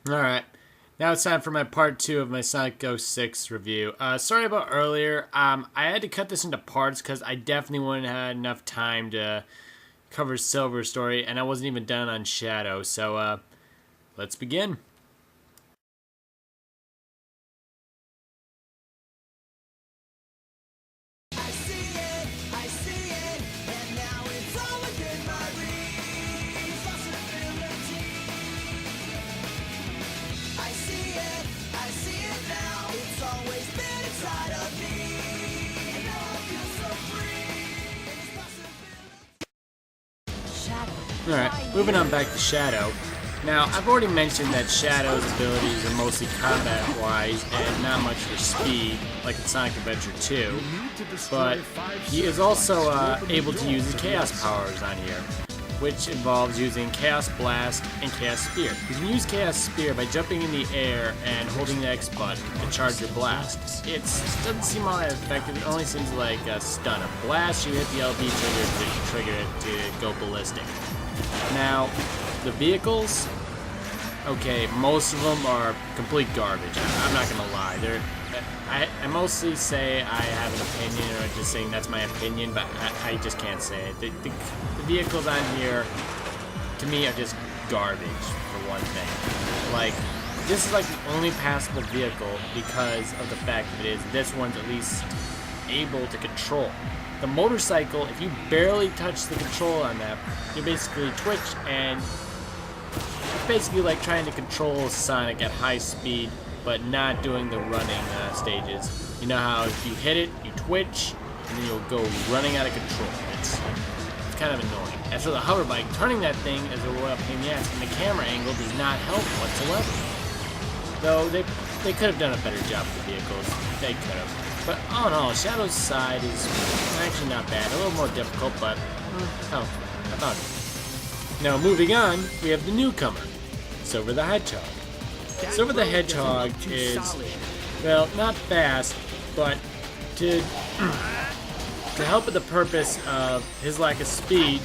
Alright, now it's time for my part 2 of my Sonic 06 review. Sorry about earlier. I had to cut this into parts because I definitely wouldn't have had enough time to cover Silver's story, and I wasn't even done on Shadow, so let's begin. Alright, moving on back to Shadow. Now, I've already mentioned that Shadow's abilities are mostly combat-wise and not much for speed, like in Sonic Adventure 2, but he is also able to use his Chaos powers on here, which involves using Chaos Blast and Chaos Spear. You can use Chaos Spear by jumping in the air and holding the X button to charge your blast. It doesn't seem all that effective, it only seems like a stun. A blast, you hit the LB trigger to trigger it to go ballistic. Now, the vehicles, okay, most of them are complete garbage. I'm not gonna lie. I mostly say I have an opinion, or just saying that's my opinion, but I just can't say it. The vehicles on here, to me, are just garbage, for one thing. Like, this is like the only passable vehicle because of the fact that this one's at least able to control. The motorcycle, if you barely touch the control on that, you basically twitch, and it's basically like trying to control Sonic at high speed, but not doing the running stages. You know how if you hit it, you twitch, and then you'll go running out of control. It's kind of annoying. As for the hover bike, turning that thing is a royal pain in the ass, and the camera angle does not help whatsoever. Though they could have done a better job with the vehicles. They could have. But all in all, Shadow's side is actually not bad. A little more difficult, but I found it. Now moving on, we have the newcomer, Silver the Hedgehog. Silver the Hedgehog is, well, not fast, but to help with the purpose of his lack of speed,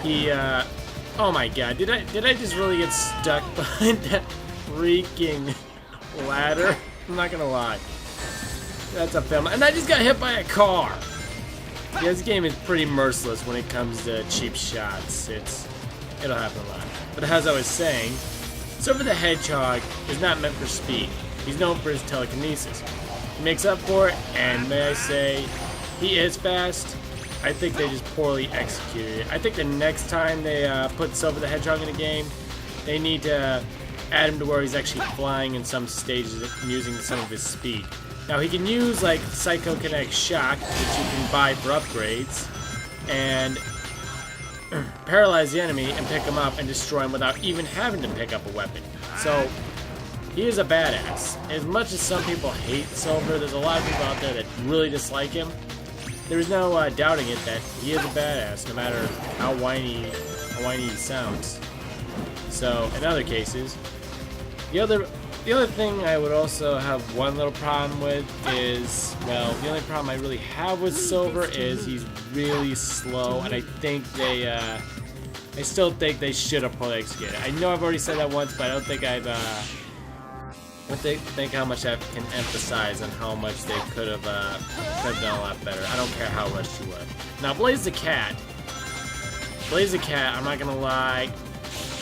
he oh my god, did I just really get stuck behind that freaking ladder? I'm not gonna lie. That's a film. And I just got hit by a car. Yeah, this game is pretty merciless when it comes to cheap shots. It'll happen a lot. But as I was saying, Silver the Hedgehog is not meant for speed. He's known for his telekinesis. He makes up for it, and may I say, he is fast. I think they just poorly executed it. I think the next time they put Silver the Hedgehog in a game, they need to add him to where he's actually flying in some stages and using some of his speed. Now he can use like Psycho Kinetic Shock, which you can buy for upgrades, and paralyze the enemy and pick him up and destroy him without even having to pick up a weapon. So he is a badass. As much as some people hate Silver, there's a lot of people out there that really dislike him. There's no doubting it that he is a badass, no matter how whiny he sounds. So in other cases, the other thing I would also have one little problem with is, well, the only problem I really have with Silver is he's really slow, and I still think they should have probably executed it. I know I've already said that once, but I don't think think how much I can emphasize on how much they could have done a lot better. I don't care how much you would. Now, Blaze the Cat, I'm not gonna lie,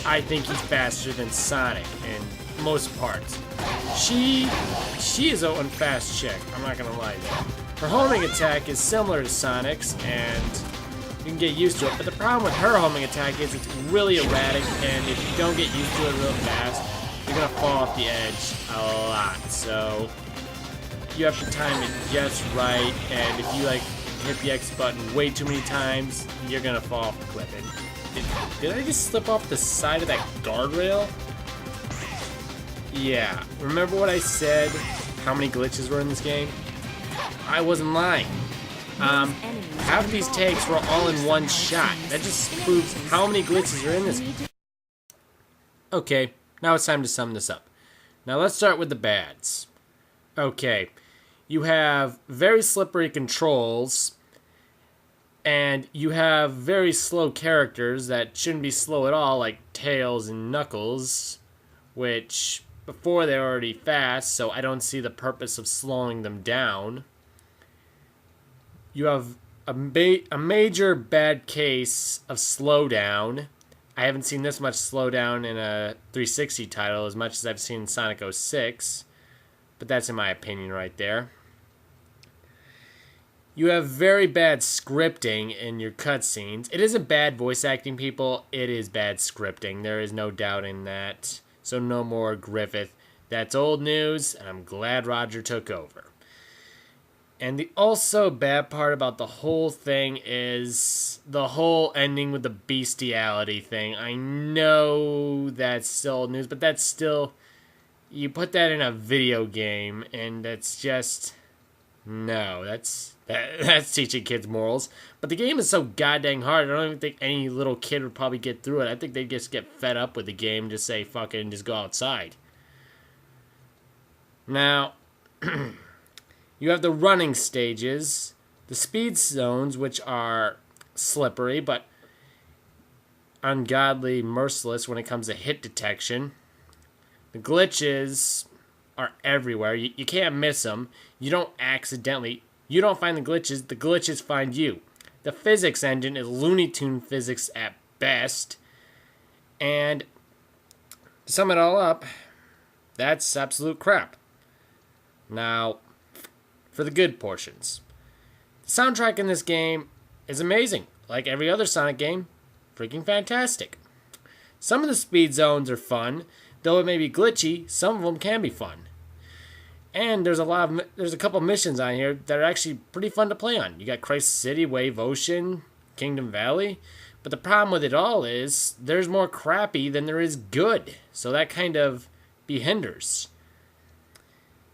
I think he's faster than Sonic in most parts. She is a fast chick, I'm not gonna lie there. Her homing attack is similar to Sonic's, and you can get used to it, but the problem with her homing attack is it's really erratic, and if you don't get used to it real fast, you're gonna fall off the edge a lot. So you have to time it just right, and if you like hit the X button way too many times, you're gonna fall off the cliff. And did I just slip off the side of that guardrail? Yeah, remember what I said, how many glitches were in this game? I wasn't lying. Half of these takes were all in one shot. That just proves how many glitches are in this game. Okay, now it's time to sum this up. Now let's start with the bads. Okay, you have very slippery controls, and you have very slow characters that shouldn't be slow at all, like Tails and Knuckles, which before they're already fast, so I don't see the purpose of slowing them down. You have a major bad case of slowdown. I haven't seen this much slowdown in a 360 title as much as I've seen in Sonic 06, but that's in my opinion right there. You have very bad scripting in your cutscenes. It isn't bad voice acting, people. It is bad scripting. There is no doubt in that. So no more Griffith. That's old news, and I'm glad Roger took over. And the also bad part about the whole thing is the whole ending with the bestiality thing. I know that's still old news, but that's still... You put that in a video game, and that's just... No, that's teaching kids morals. But the game is so goddamn hard, I don't even think any little kid would probably get through it. I think they'd just get fed up with the game and just say, fuck it, and just go outside. Now, you have the running stages, the speed zones, which are slippery, but ungodly merciless when it comes to hit detection. The glitches are everywhere. You can't miss them. You don't accidentally... You don't find the glitches find you. The physics engine is Looney Tune physics at best. And to sum it all up, that's absolute crap. Now, for the good portions. The soundtrack in this game is amazing. Like every other Sonic game, freaking fantastic. Some of the speed zones are fun. Though it may be glitchy, some of them can be fun. And there's a couple missions on here that are actually pretty fun to play on. You got Crisis City, Wave Ocean, Kingdom Valley. But the problem with it all is there's more crappy than there is good. So that kind of behinders.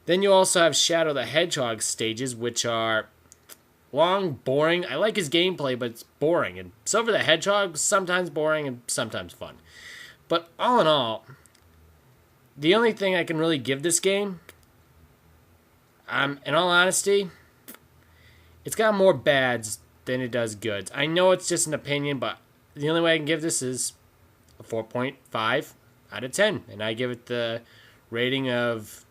Then you also have Shadow the Hedgehog stages, which are long, boring. I like his gameplay, but it's boring. And Silver the Hedgehog, sometimes boring and sometimes fun. But all in all, the only thing I can really give this game... in all honesty, it's got more bads than it does goods. I know it's just an opinion, but the only way I can give this is a 4.5 out of 10. And I give it the rating of